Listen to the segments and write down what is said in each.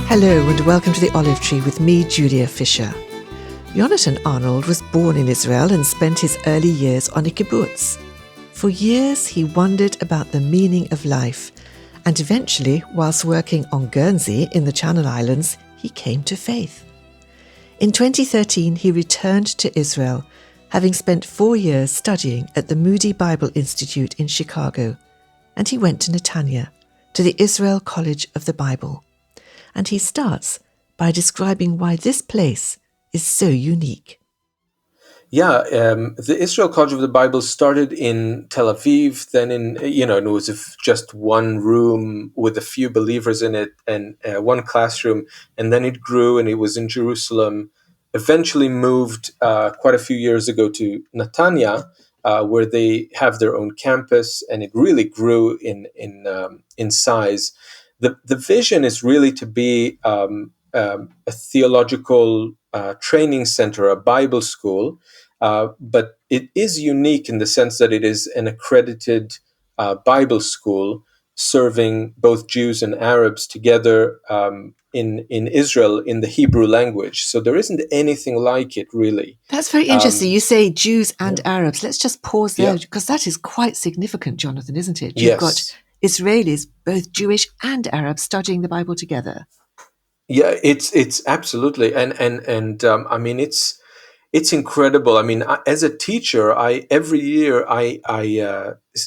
Hello and welcome to The Olive Tree with me, Julia Fisher. Yonatan Arnold was born in Israel and spent his early years on a kibbutz. For years he wondered about the meaning of life, and eventually, whilst working on Guernsey in the Channel Islands, he came to faith. In 2013 he returned to Israel, having spent 4 years studying at the Moody Bible Institute in Chicago, and he went to Netanya, to the Israel College of the Bible. And he starts by describing why this place is so unique. Yeah, the Israel College of the Bible started in Tel Aviv, then and it was just one room with a few believers in it and one classroom, and then it grew and it was in Jerusalem, eventually moved quite a few years ago to Netanya, where they have their own campus, and it really grew in size. The vision is really to be a theological training center, a Bible school, but it is unique in the sense that it is an accredited Bible school serving both Jews and Arabs together in Israel in the Hebrew language. So there isn't anything like it, really. That's very interesting. You say Jews and Arabs. Let's just pause there, Yeah. because that is quite significant, Jonathan, isn't it? You've got Yes. Israelis, both Jewish and Arab, studying the Bible together. Yeah, it's absolutely, and I mean, it's incredible. I mean, as a teacher, every year I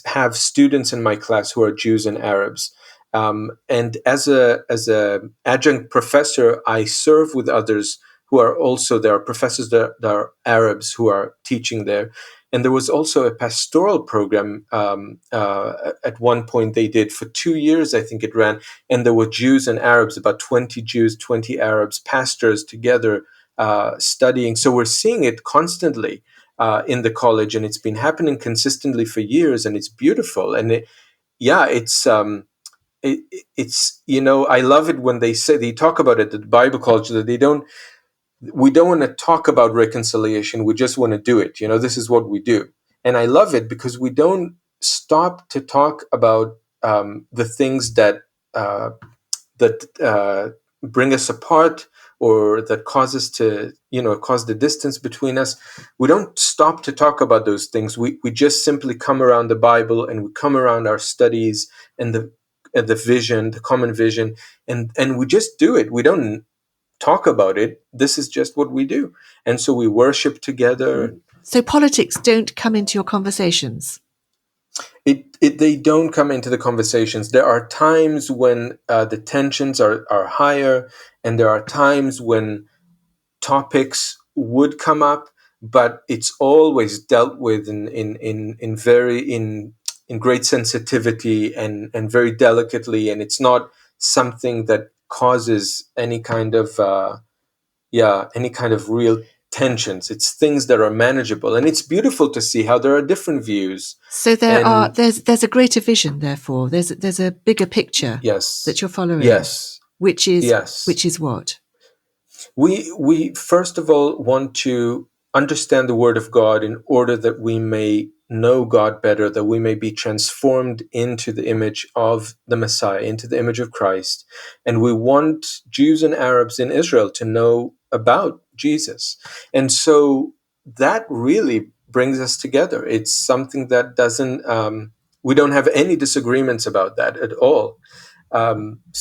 have students in my class who are Jews and Arabs, and as a adjunct professor, I serve with others who are also there are professors that are Arabs who are teaching there. And there was also a pastoral program at one point they did for 2 years, I think it ran, and there were Jews and Arabs, about 20 Jews, 20 Arabs, pastors together studying. So we're seeing it constantly in the college, and it's been happening consistently for years, and it's beautiful. And it's I love it when they talk about it at the Bible College, that we don't want to talk about reconciliation. We just want to do it. This is what we do. And I love it because we don't stop to talk about the things that bring us apart, or that cause us to, cause the distance between us. We don't stop to talk about those things. We just simply come around the Bible, and we come around our studies and the vision, the common vision, and we just do it. We don't talk about it. This is just what we do. And so we worship together. So politics don't come into your conversations? They don't come into the conversations. There are times when the tensions are higher, and there are times when topics would come up, but it's always dealt with in great sensitivity and very delicately, and it's not something that causes any kind of real tensions. It's things that are manageable, and it's beautiful to see how there are different views. So there's a greater vision, therefore. There's a bigger picture. Yes. That you're following. Yes. Which is what? We first of all want to understand the Word of God in order that we may know God better, that we may be transformed into the image of the Messiah, into the image of Christ. And we want Jews and Arabs in Israel to know about Jesus. And so that really brings us together. It's something that we don't have any disagreements about that at all.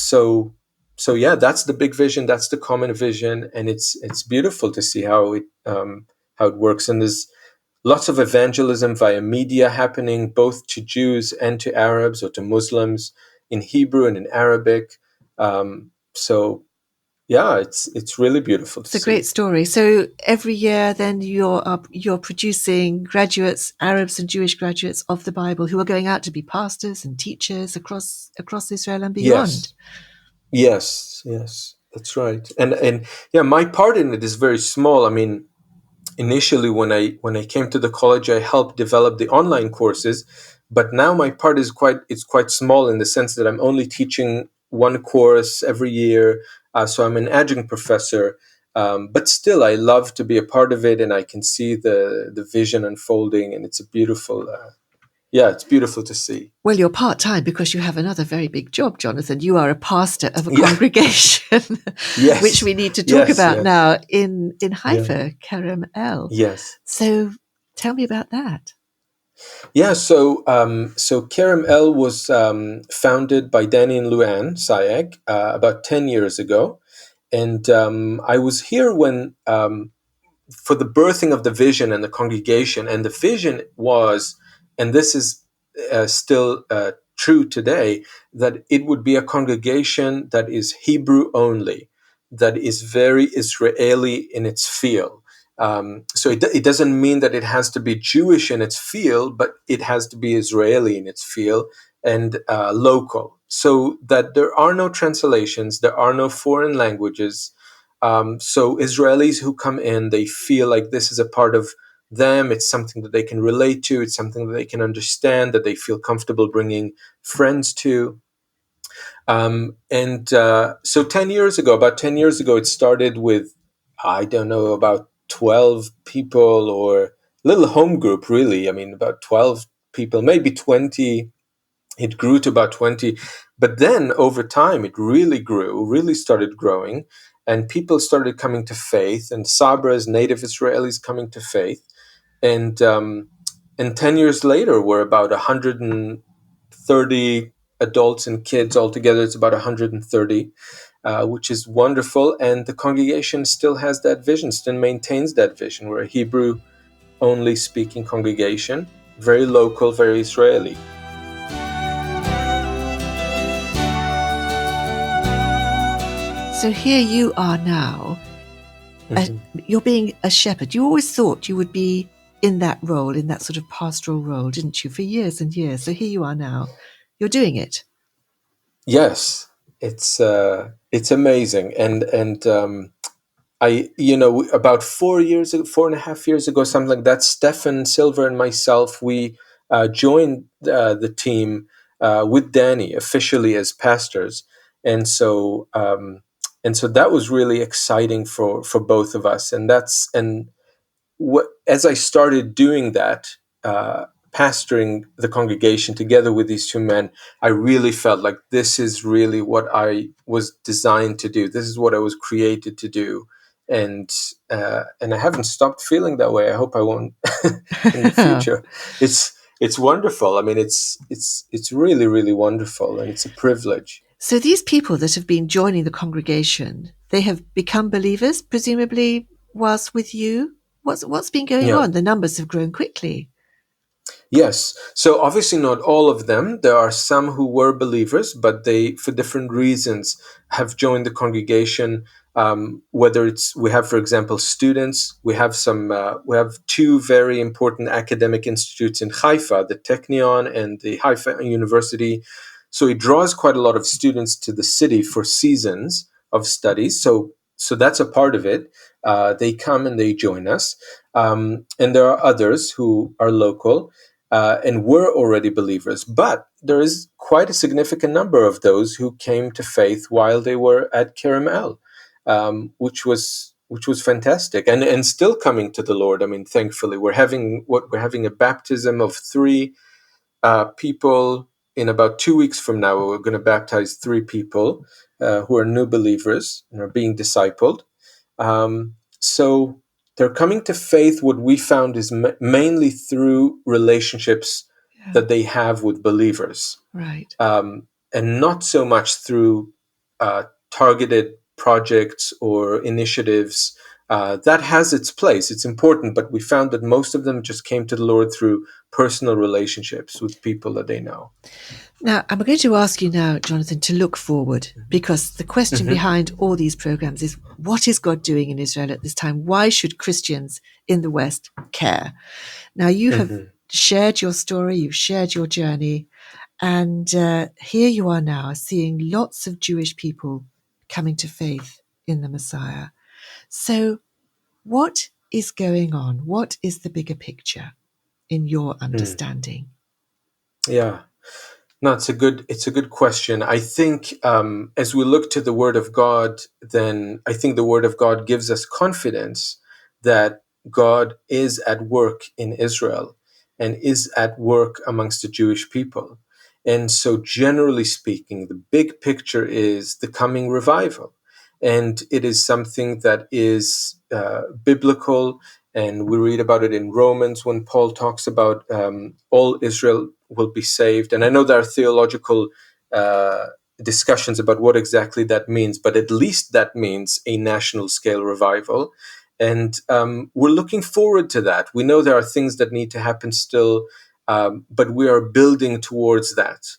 So yeah, that's the big vision. That's the common vision, and it's beautiful to see how it works. And there's lots of evangelism via media happening, both to Jews and to Arabs, or to Muslims, in Hebrew and in Arabic. So yeah, it's really beautiful. It's a great story. So every year, then you're producing graduates, Arabs and Jewish graduates of the Bible, who are going out to be pastors and teachers across Israel and beyond. Yes, that's right. And yeah, my part in it is very small. I mean, initially when I came to the college, I helped develop the online courses, but now my part is quite small, in the sense that I'm only teaching one course every year. So I'm an adjunct professor, but still I love to be a part of it, and I can see the vision unfolding, and it's a beautiful Yeah, it's beautiful to see. Well, you're part-time because you have another very big job, Jonathan. You are a pastor of a Yeah. congregation, which Yes. we need to talk Yes. about Yes. now in Yeah. Haifa, Kerem El. Yes. So tell me about that. Yeah. So Kerem El was founded by Danny and Luann Sayeg about 10 years ago, and I was here when for the birthing of the vision and the congregation. And the vision was, and this is still true today, that it would be a congregation that is Hebrew only, that is very Israeli in its feel. So it doesn't mean that it has to be Jewish in its feel, but it has to be Israeli in its feel and local. So that there are no translations, there are no foreign languages. So Israelis who come in, they feel like this is a part of them. It's something that they can relate to. It's something that they can understand, that they feel comfortable bringing friends to. So 10 years ago, about 10 years ago, it started with, I don't know, about 12 people, or a little home group, really. I mean, about 12 people, maybe 20. It grew to about 20. But then over time, it really grew, really started growing. And people started coming to faith, and Sabras, native Israelis, coming to faith. And and 10 years later, we're about 130 adults and kids altogether. It's about 130, which is wonderful. And the congregation still has that vision, still maintains that vision. We're a Hebrew only speaking congregation, very local, very Israeli. So here you are now. You're being a shepherd. You always thought you would be in that role, in that sort of pastoral role, didn't you, for years and years? So here you are now. You're doing it. Yes, it's amazing, and about 4 years ago, 4.5 years ago, something like that, Stefan Silver and myself, we joined the team with Danny officially as pastors, and so that was really exciting for both of us, and as I started doing that, pastoring the congregation together with these two men, I really felt like this is really what I was designed to do. This is what I was created to do, and I haven't stopped feeling that way. I hope I won't in the future. It's wonderful. I mean, it's really, really wonderful, and it's a privilege. So these people that have been joining the congregation, they have become believers, presumably whilst with you. What's been going Yeah. on? The numbers have grown quickly. Yes. So obviously not all of them. There are some who were believers, but they, for different reasons, have joined the congregation. Whether it's, we have, for example, students. We have we have two very important academic institutes in Haifa, the Technion and the Haifa University. So it draws quite a lot of students to the city for seasons of studies. So that's a part of it. They come and they join us. And there are others who are local and were already believers. But there is quite a significant number of those who came to faith while they were at Kerem El, which was fantastic, and still coming to the Lord. I mean, thankfully, we're having a baptism of three people in about 2 weeks from now. We're going to baptize three people who are new believers and are being discipled. So they're coming to faith. What we found is mainly through relationships that they have with believers, Right. and not so much through targeted projects or initiatives. That has its place. It's important, but we found that most of them just came to the Lord through personal relationships with people that they know. Now, I'm going to ask you now, Jonathan, to look forward, because the question behind all these programs is, what is God doing in Israel at this time? Why should Christians in the West care? Now, you have shared your story, you've shared your journey, and here you are now seeing lots of Jewish people coming to faith in the Messiah. So what is going on? What is the bigger picture in your understanding? Yeah. No, it's a good question. I think as we look to the Word of God, then I think the Word of God gives us confidence that God is at work in Israel, and is at work amongst the Jewish people. And so generally speaking, the big picture is the coming revival. And it is something that is biblical, and we read about it in Romans when Paul talks about all Israel will be saved. And I know there are theological discussions about what exactly that means, but at least that means a national scale revival. And we're looking forward to that. We know there are things that need to happen still, but we are building towards that.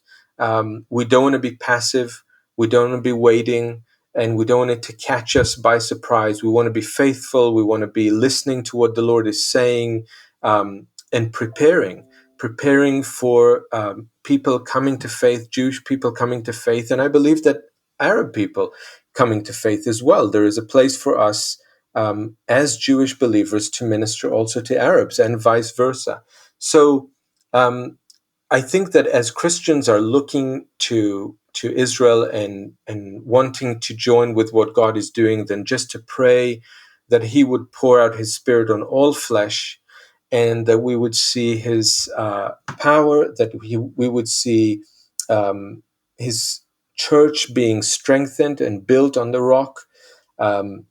We don't want to be passive. We don't want to be waiting, and we don't want it to catch us by surprise. We want to be faithful. We want to be listening to what the Lord is saying, and preparing for people coming to faith, Jewish people coming to faith. And I believe that Arab people coming to faith as well. There is a place for us as Jewish believers to minister also to Arabs, and vice versa. So I think that as Christians are looking to Israel and wanting to join with what God is doing, then just to pray that He would pour out His Spirit on all flesh, and that we would see His power, that we would see His church being strengthened and built on the rock, and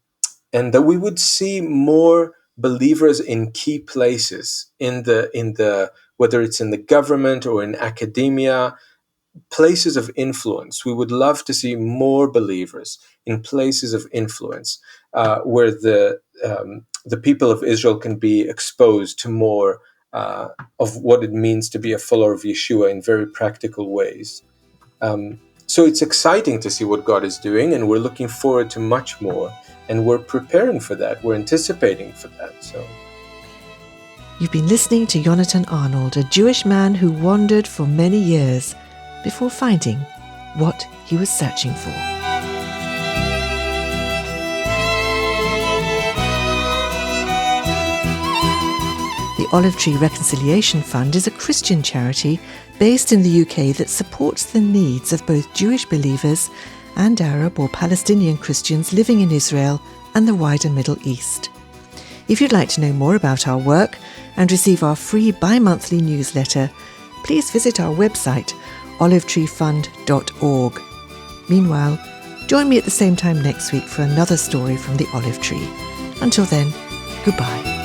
that we would see more believers in key places in the whether it's in the government or in academia, places of influence. We would love to see more believers in places of influence, where the people of Israel can be exposed to more of what it means to be a follower of Yeshua in very practical ways. So it's exciting to see what God is doing, and we're looking forward to much more, and we're preparing for that. We're anticipating for that. So. You've been listening to Yonatan Arnold, a Jewish man who wandered for many years before finding what he was searching for. The Olive Tree Reconciliation Fund is a Christian charity based in the UK that supports the needs of both Jewish believers and Arab or Palestinian Christians living in Israel and the wider Middle East. If you'd like to know more about our work and receive our free bi-monthly newsletter, please visit our website, olivetreefund.org. Meanwhile, join me at the same time next week for another story from the Olive Tree. Until then, goodbye.